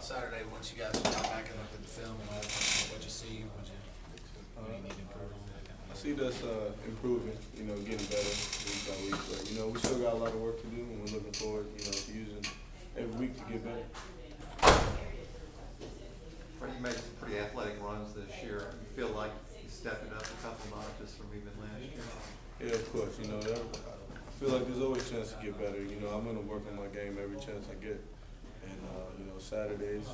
Saturday, once you guys got back and looked at the film and all, what'd you see? What do you need to improve on? I see us improving, getting better week by week. But, we still got a lot of work to do, and we're looking forward, to using every week to get better. Well, you made some pretty athletic runs this year. You feel like you stepped it up a couple notches from even last year? Yeah, of course. I feel like there's always a chance to get better. I'm going to work on my game every chance I get. And, Saturdays,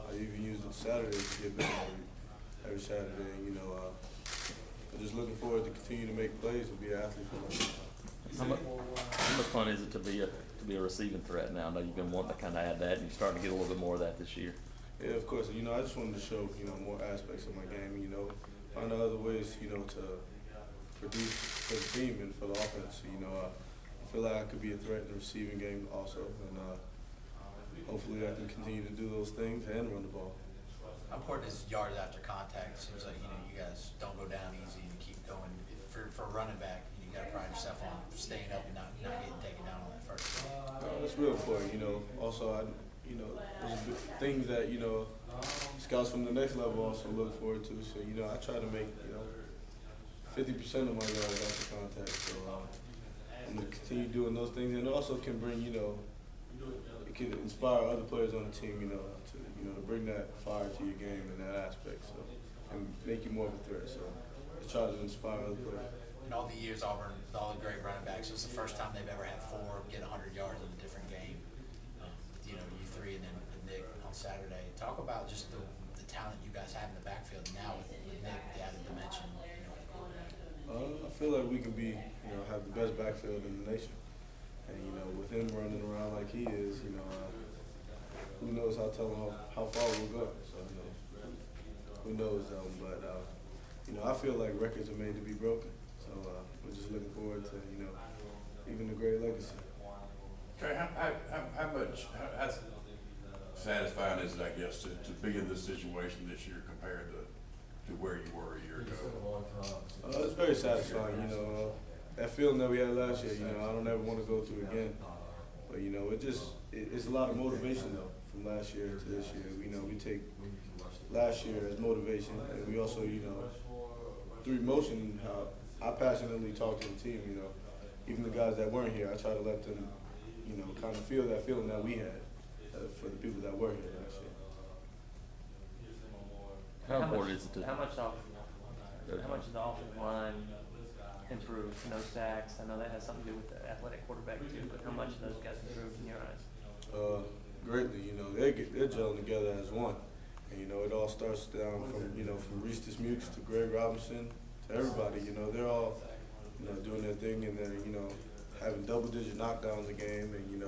I even use the Saturdays to get better every Saturday. And, I'm just looking forward to continue to make plays and be an athlete for myself. How much fun is it to be a receiving threat now? I know you've been wanting to kind of add that, and you're starting to get a little bit more of that this year. Yeah, of course. I just wanted to show, more aspects of my game, find out other ways, to produce for the team and for the offense. I feel like I could be a threat in the receiving game also, and hopefully I can continue to do those things and run the ball. How important is yards after contact? It seems like, you guys don't go down easy and keep going. For a running back, you got to pride yourself on staying up and not getting taken down on that first play. That's real important, Also, those are things that, scouts from the next level also look forward to. So, I try to make, 50% of my yards after contact. So, I'm going to continue doing those things. And it also can bring, it can inspire other players on the team, to bring that fire to your game in that aspect. So, and make you more of a threat. So, I try to inspire other players. In all the years Auburn, with all the great running backs, it's the first time they've ever had four get 100 yards in a different game. You three and then Nick on Saturday. Talk about just the talent you guys have in the backfield now with Nick, the added dimension. I feel like we can be, have the best backfield in the nation. And, with him running around like he is, who knows how far we'll go. So, who knows, but, I feel like records are made to be broken. So, we're just looking forward to, even a great legacy. Trey, how satisfying is it, I guess, to be in this situation this year compared to where you were a year ago? It's very satisfying, that feeling that we had last year, I don't ever want to go through again. But, it's a lot of motivation, though, from last year to this year. We take last year as motivation, and we also, through emotion, how I passionately talk to the team, even the guys that weren't here, I try to let them, kind of feel that feeling that we had for the people that were here last year. How important is it to how much is the offensive line improved? No sacks. I know that has something to do with the athletic quarterback too. But how much of those guys improved in your eyes? Greatly. They're gelling together as one, and it all starts down from Reese Dismukes to Greg Robinson to everybody. They're all doing their thing, and they're having double-digit knockdowns a game, and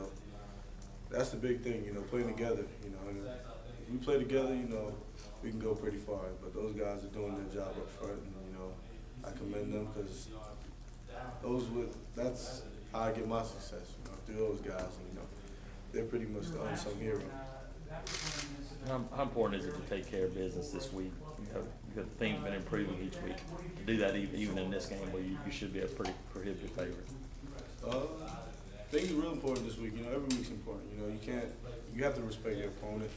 that's the big thing. Playing together. And if we play together, we can go pretty far. But those guys are doing their job up front, and I commend them because that's how I get my success. Through those guys, and they're pretty much the unsung hero. How important is it to take care of business this week? Because things been improving each week. To do that even in this game where you should be a pretty prohibitive favorite. Things are real important this week. Every week's important. You have to respect your opponent,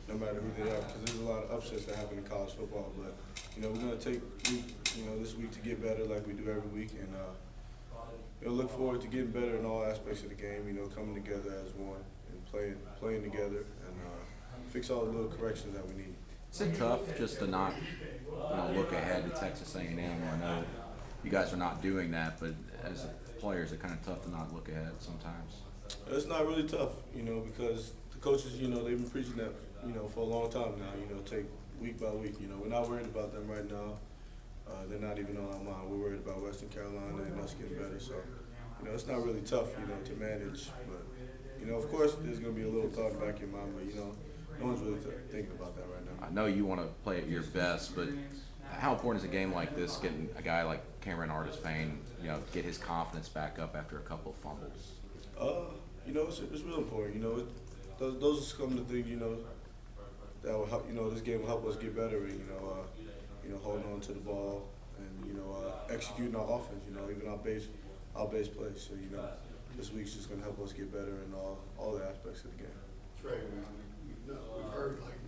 no matter who they are, because there's a lot of upsets that happen in college football. But we're going to take this week to get better, like we do every week, and look forward to getting better in all aspects of the game. Coming together as one and playing together, and fix all the little corrections that we need. Is it tough just to not, look ahead to Texas A&M? I know you guys are not doing that, but as players, it's kind of tough to not look ahead sometimes. It's not really tough, because the coaches, they've been preaching that, for a long time now. Take week by week. We're not worried about them right now. They're not even on our mind. We're worried about Western Carolina and us getting better. So, it's not really tough, to manage. But, of course, there's going to be a little thought back in your mind, but, no one's really thinking about that right now. I know you want to play at your best, but how important is a game like this, getting a guy like Cameron Artis-Payne, get his confidence back up after a couple of fumbles? It's real important. Those are some of the things, that will help. This game will help us get better. And, holding on to the ball and executing our offense. Even our base plays. So this week's just going to help us get better in all the aspects of the game. Trey, we've heard like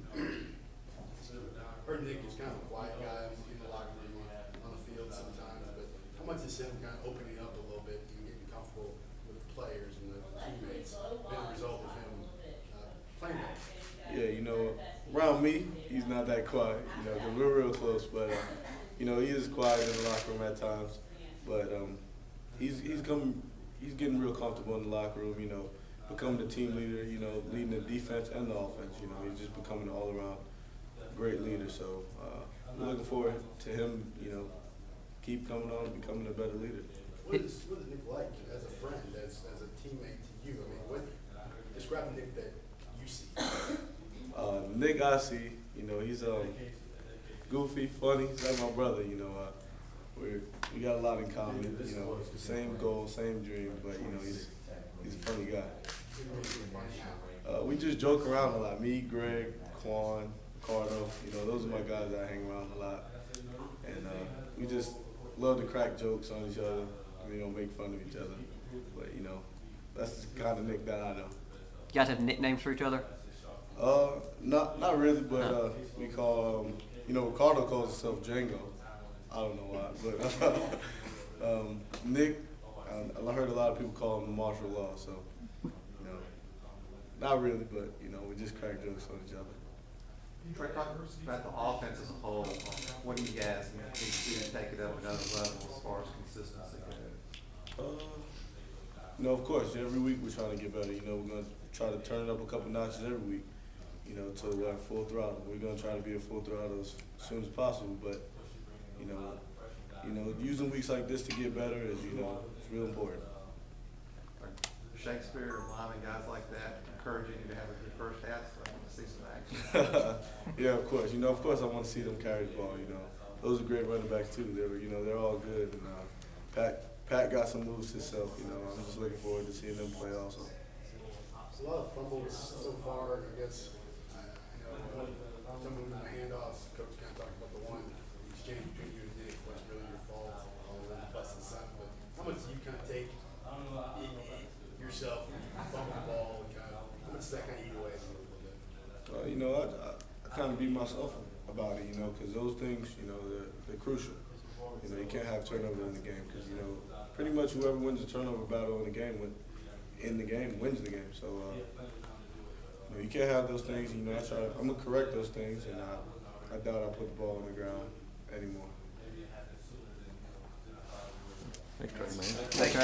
around me, he's not that quiet, you know, 'cause we're real close, but, you know, he is quiet in the locker room at times. But he's getting real comfortable in the locker room, you know, becoming the team leader, you know, leading the defense and the offense, you know. He's just becoming an all-around great leader. So we're looking forward to him, you know, keep coming on and becoming a better leader. What is Nick like as a friend, as a teammate to you? I mean, describe Nick that you see. Nick, I see, you know, he's goofy, funny. He's like my brother, you know. We got a lot in common, you know, same goal, same dream, but you know, he's a funny guy. We just joke around a lot. Me, Greg, Quan, Ricardo, you know, those are my guys that I hang around a lot. And we just love to crack jokes on each other, you know, make fun of each other. But, you know, that's the kind of Nick that I know. You guys have nicknames for each other? Not really, but we call, you know, Ricardo calls himself Django. I don't know why, but Nick, I heard a lot of people call him the martial law, so, you know, not really, but, you know, we just crack jokes on each other. Trey, talk about the offense as a whole. What do you guys need to do to take it up another level as far as consistency goes? You know, of course, every week we're trying to get better. You know, we're going to try to turn it up a couple notches every week, you know, until we're at full throttle. We're going to try to be at full throttle as soon as possible, but, you know, using weeks like this to get better is, you know, it's real important. Are Shakespeare and Lyman, guys like that, encouraging you to have a good first half? So I want to see some action. Yeah, of course. You know, of course I want to see them carry the ball, you know. Those are great running backs too. They're all good. And Pat got some moves himself, you know. I'm just looking forward to seeing them play also. There's a lot of fumbles so far, I guess. You know, some of them in the handoffs, coach kind of talked about the one exchange between you and Nick was really your fault, all the plus and some. But how much do you kind of take yourself, fumble the ball, kind of, how much does that kind of eat away at you a little bit? You know, I kind of beat myself about it, you know, because those things, you know, they're crucial. You know, you can't have turnover in the game because, you know, pretty much whoever wins the turnover battle in the game wins the game. So, you know, you can't have those things. You know, I'm gonna correct those things, and I doubt I'll put the ball on the ground anymore. Thanks, Trey, man. Thanks, Trey.